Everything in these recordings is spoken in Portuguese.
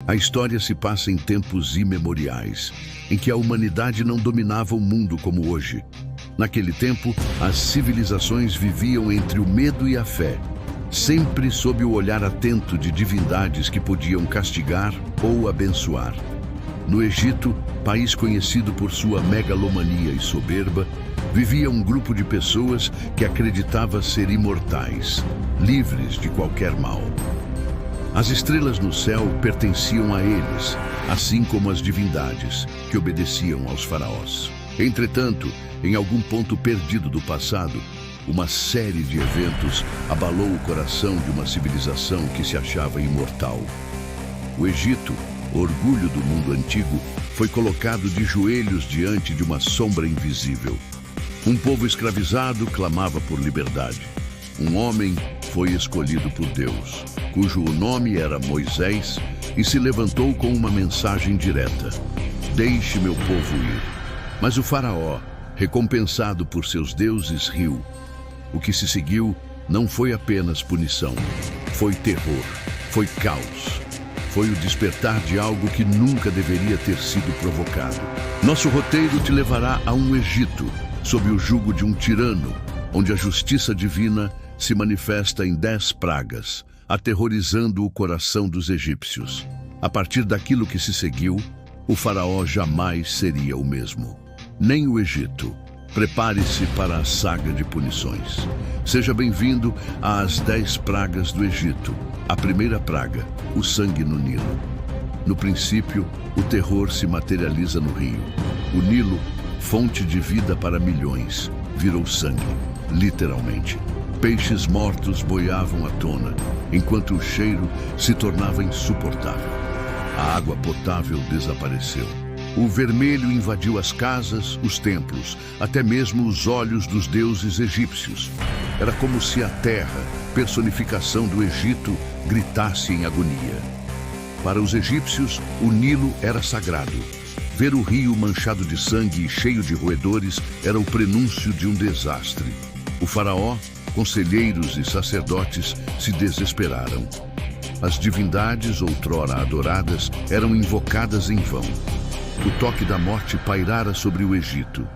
A história se passa em tempos imemoriais, em que a humanidade não dominava o mundo como hoje. Naquele tempo, as civilizações viviam entre o medo e a fé, sempre sob o olhar atento de divindades que podiam castigar ou abençoar. No Egito, país conhecido por sua megalomania e soberba, vivia um grupo de pessoas que acreditava ser imortais, livres de qualquer mal. As estrelas no céu pertenciam a eles, assim como as divindades, que obedeciam aos faraós. Entretanto, em algum ponto perdido do passado, uma série de eventos abalou o coração de uma civilização que se achava imortal. O Egito, orgulho do mundo antigo, foi colocado de joelhos diante de uma sombra invisível. Um povo escravizado clamava por liberdade. Um homem foi escolhido por Deus, cujo nome era Moisés, e se levantou com uma mensagem direta: "Deixe meu povo ir." Mas o faraó, recompensado por seus deuses, riu. O que se seguiu não foi apenas punição, foi terror, foi caos. Foi o despertar de algo que nunca deveria ter sido provocado. Nosso roteiro te levará a um Egito, sob o jugo de um tirano, onde a justiça divina se manifesta em 10 pragas, aterrorizando o coração dos egípcios. A partir daquilo que se seguiu, o faraó jamais seria o mesmo. Nem o Egito. Prepare-se para a saga de punições. Seja bem-vindo às 10 pragas do Egito. A primeira praga, o sangue no Nilo. No princípio, o terror se materializa no rio. O Nilo, fonte de vida para milhões, virou sangue, literalmente. Peixes mortos boiavam à tona, enquanto o cheiro se tornava insuportável. A água potável desapareceu. O vermelho invadiu as casas, os templos, até mesmo os olhos dos deuses egípcios. Era como se a terra, personificação do Egito, gritasse em agonia. Para os egípcios, o Nilo era sagrado. Ver o rio manchado de sangue e cheio de roedores era o prenúncio de um desastre. O faraó, conselheiros e sacerdotes se desesperaram. As divindades, outrora adoradas, eram invocadas em vão. O toque da morte pairara sobre o Egito.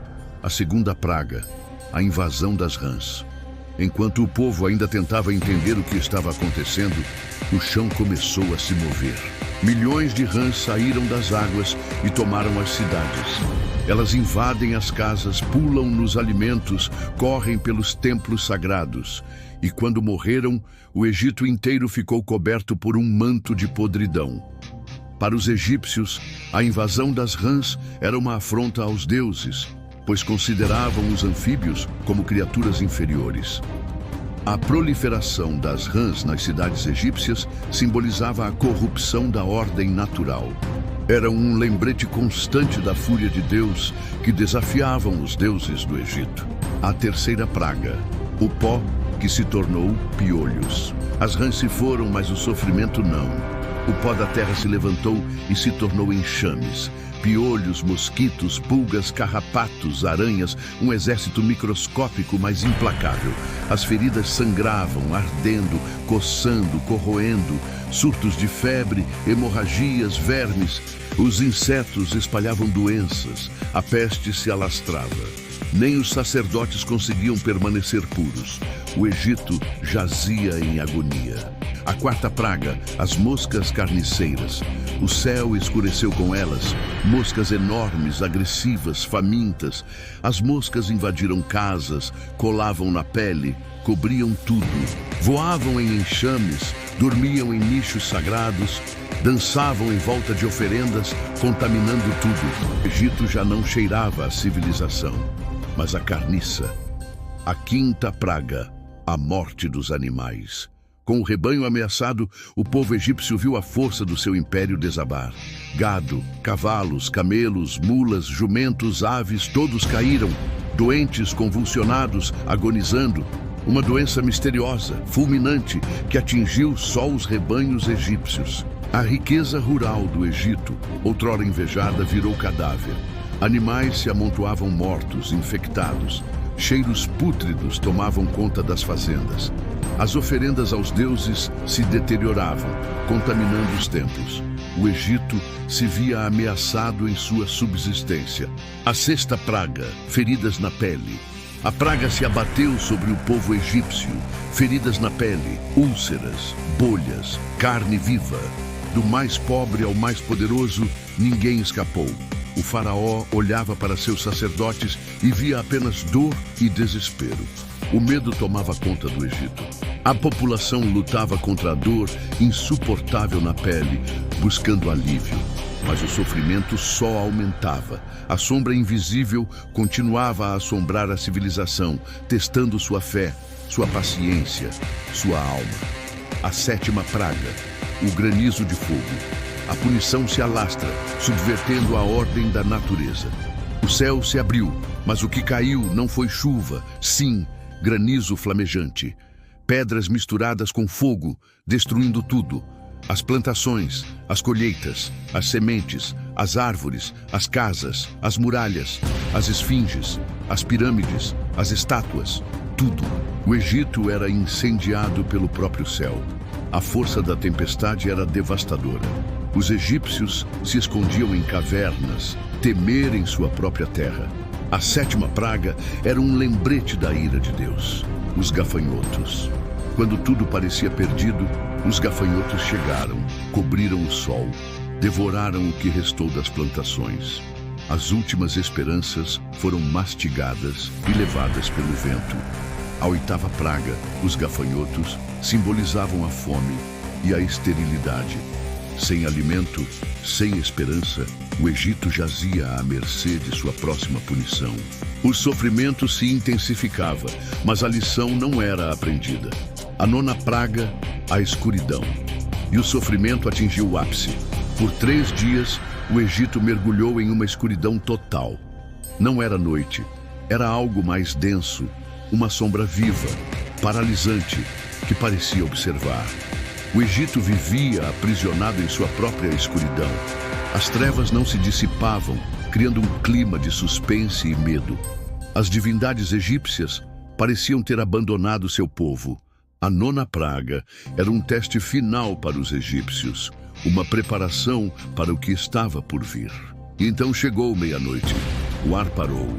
A segunda praga, a invasão das rãs. Enquanto o povo ainda tentava entender o que estava acontecendo, o chão começou a se mover. Milhões de rãs saíram das águas e tomaram as cidades. Elas invadem as casas, pulam nos alimentos, correm pelos templos sagrados. E quando morreram, o Egito inteiro ficou coberto por um manto de podridão. Para os egípcios, a invasão das rãs era uma afronta aos deuses, pois consideravam os anfíbios como criaturas inferiores. A proliferação das rãs nas cidades egípcias simbolizava a corrupção da ordem natural. Era um lembrete constante da fúria de Deus que desafiavam os deuses do Egito. A terceira praga, o pó que se tornou piolhos. As rãs se foram, mas o sofrimento não. O pó da terra se levantou e se tornou enxames. Piolhos, mosquitos, pulgas, carrapatos, aranhas, um exército microscópico, mas implacável. As feridas sangravam, ardendo, coçando, corroendo, surtos de febre, hemorragias, vermes. Os insetos espalhavam doenças, a peste se alastrava. Nem os sacerdotes conseguiam permanecer puros. O Egito jazia em agonia. A quarta praga, as moscas carniceiras. O céu escureceu com elas, moscas enormes, agressivas, famintas. As moscas invadiram casas, colavam na pele, cobriam tudo. Voavam em enxames, dormiam em nichos sagrados, dançavam em volta de oferendas, contaminando tudo. O Egito já não cheirava a civilização, mas a carniça. A quinta praga, a morte dos animais. Com o rebanho ameaçado, o povo egípcio viu a força do seu império desabar. Gado, cavalos, camelos, mulas, jumentos, aves, todos caíram, doentes, convulsionados, agonizando. Uma doença misteriosa, fulminante, que atingiu só os rebanhos egípcios. A riqueza rural do Egito, outrora invejada, virou cadáver. Animais se amontoavam mortos, infectados. Cheiros pútridos tomavam conta das fazendas. As oferendas aos deuses se deterioravam, contaminando os templos. o Egito se via ameaçado em sua subsistência. A sexta praga, feridas na pele. A praga se abateu sobre o povo egípcio, feridas na pele, úlceras, bolhas, carne viva. Do mais pobre ao mais poderoso, ninguém escapou. O faraó olhava para seus sacerdotes e via apenas dor e desespero. O medo tomava conta do Egito. A população lutava contra a dor insuportável na pele, buscando alívio. Mas o sofrimento só aumentava. A sombra invisível continuava a assombrar a civilização, testando sua fé, sua paciência, sua alma. A sétima praga, o granizo de fogo. A punição se alastra, subvertendo a ordem da natureza. O céu se abriu, mas o que caiu não foi chuva, sim, granizo flamejante. Pedras misturadas com fogo, destruindo tudo. As plantações, as colheitas, as sementes, as árvores, as casas, as muralhas, as esfinges, as pirâmides, as estátuas, tudo. O Egito era incendiado pelo próprio céu. A força da tempestade era devastadora. Os egípcios se escondiam em cavernas, temer em sua própria terra. A sétima praga era um lembrete da ira de Deus, os gafanhotos. Quando tudo parecia perdido, os gafanhotos chegaram, cobriram o sol, devoraram o que restou das plantações. As últimas esperanças foram mastigadas e levadas pelo vento. A oitava praga, os gafanhotos, simbolizavam a fome e a esterilidade. Sem alimento, sem esperança, o Egito jazia à mercê de sua próxima punição. O sofrimento se intensificava, mas a lição não era aprendida. A nona praga, a escuridão. E o sofrimento atingiu o ápice. Por 3 dias, o Egito mergulhou em uma escuridão total. Não era noite, era algo mais denso, uma sombra viva, paralisante, que parecia observar. O Egito vivia aprisionado em sua própria escuridão. As trevas não se dissipavam, criando um clima de suspense e medo. As divindades egípcias pareciam ter abandonado seu povo. A nona praga era um teste final para os egípcios, uma preparação para o que estava por vir. E então chegou meia-noite. O ar parou,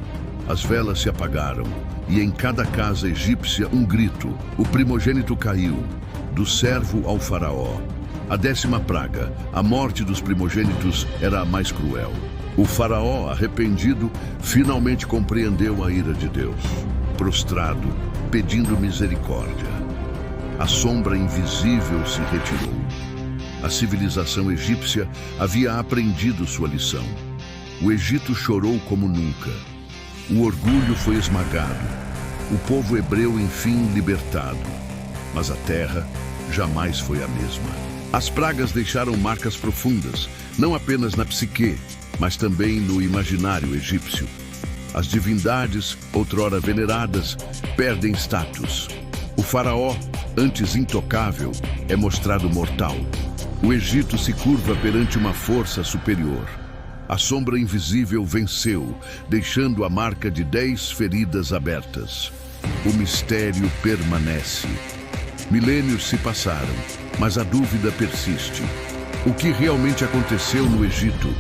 as velas se apagaram, e em cada casa egípcia um grito. O primogênito caiu, do servo ao faraó. A 10ª praga, a morte dos primogênitos, era a mais cruel. O faraó, arrependido, finalmente compreendeu a ira de Deus, prostrado, pedindo misericórdia. A sombra invisível se retirou. A civilização egípcia havia aprendido sua lição. O Egito chorou como nunca. O orgulho foi esmagado. O povo hebreu, enfim, libertado. Mas a terra jamais foi a mesma. As pragas deixaram marcas profundas, não apenas na psique, mas também no imaginário egípcio. As divindades, outrora veneradas, perdem status. O faraó, antes intocável, é mostrado mortal. O Egito se curva perante uma força superior. A sombra invisível venceu, deixando a marca de 10 feridas abertas. O mistério permanece. Milênios se passaram, mas a dúvida persiste. O que realmente aconteceu no Egito?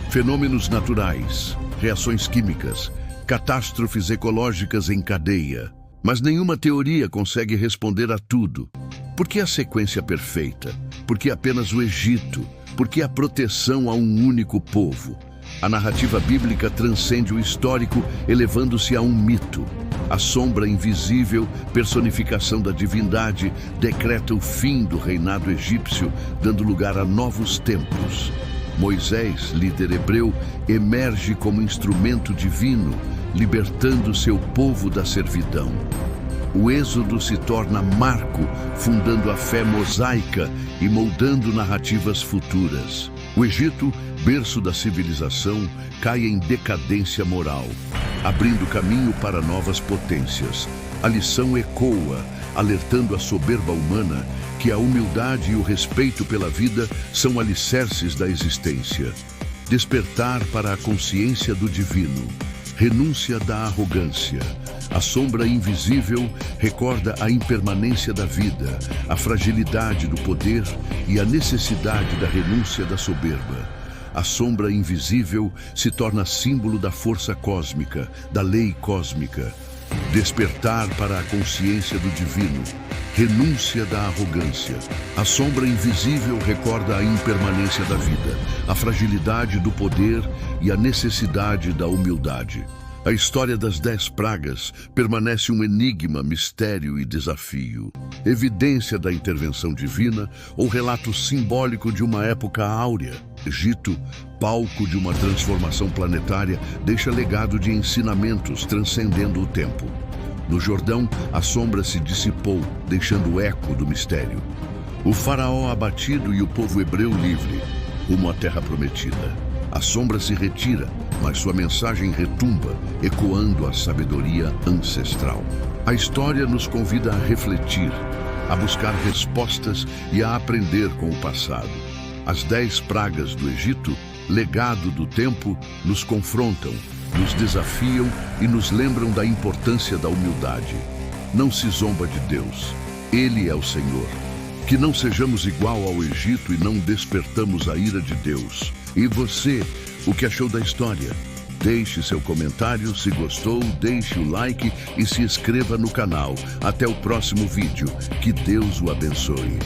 Fenômenos naturais, reações químicas, catástrofes ecológicas em cadeia. Mas nenhuma teoria consegue responder a tudo. Por que a sequência perfeita? Por que apenas o Egito? Por que a proteção a um único povo? A narrativa bíblica transcende o histórico, elevando-se a um mito. A sombra invisível, personificação da divindade, decreta o fim do reinado egípcio, dando lugar a novos tempos. Moisés, líder hebreu, emerge como instrumento divino, libertando seu povo da servidão. O Êxodo se torna marco, fundando a fé mosaica e moldando narrativas futuras. O Egito, berço da civilização, cai em decadência moral, abrindo caminho para novas potências. A lição ecoa, alertando a soberba humana que a humildade e o respeito pela vida são alicerces da existência. Despertar para a consciência do divino, Renúncia da arrogância. A sombra invisível recorda a impermanência da vida, a fragilidade do poder e a necessidade da renúncia da soberba. A sombra invisível se torna símbolo da força cósmica, da lei cósmica. Despertar para a consciência do divino. Renúncia da arrogância. A sombra invisível recorda a impermanência da vida, a fragilidade do poder e a necessidade da humildade. A história das 10 pragas permanece um enigma, mistério e desafio. Evidência da intervenção divina ou relato simbólico de uma época áurea. Egito, palco de uma transformação planetária, deixa legado de ensinamentos transcendendo o tempo. No Jordão, a sombra se dissipou, deixando eco do mistério. O faraó abatido e o povo hebreu livre, rumo à terra prometida. A sombra se retira, mas sua mensagem retumba, ecoando a sabedoria ancestral. A história nos convida a refletir, a buscar respostas e a aprender com o passado. As 10 pragas do Egito, legado do tempo, nos confrontam, nos desafiam e nos lembram da importância da humildade. Não se zomba de Deus. Ele é o Senhor. Que não sejamos igual ao Egito e não despertamos a ira de Deus. E você, o que achou da história? Deixe seu comentário, se gostou, deixe o like e se inscreva no canal. Até o próximo vídeo. Que Deus o abençoe.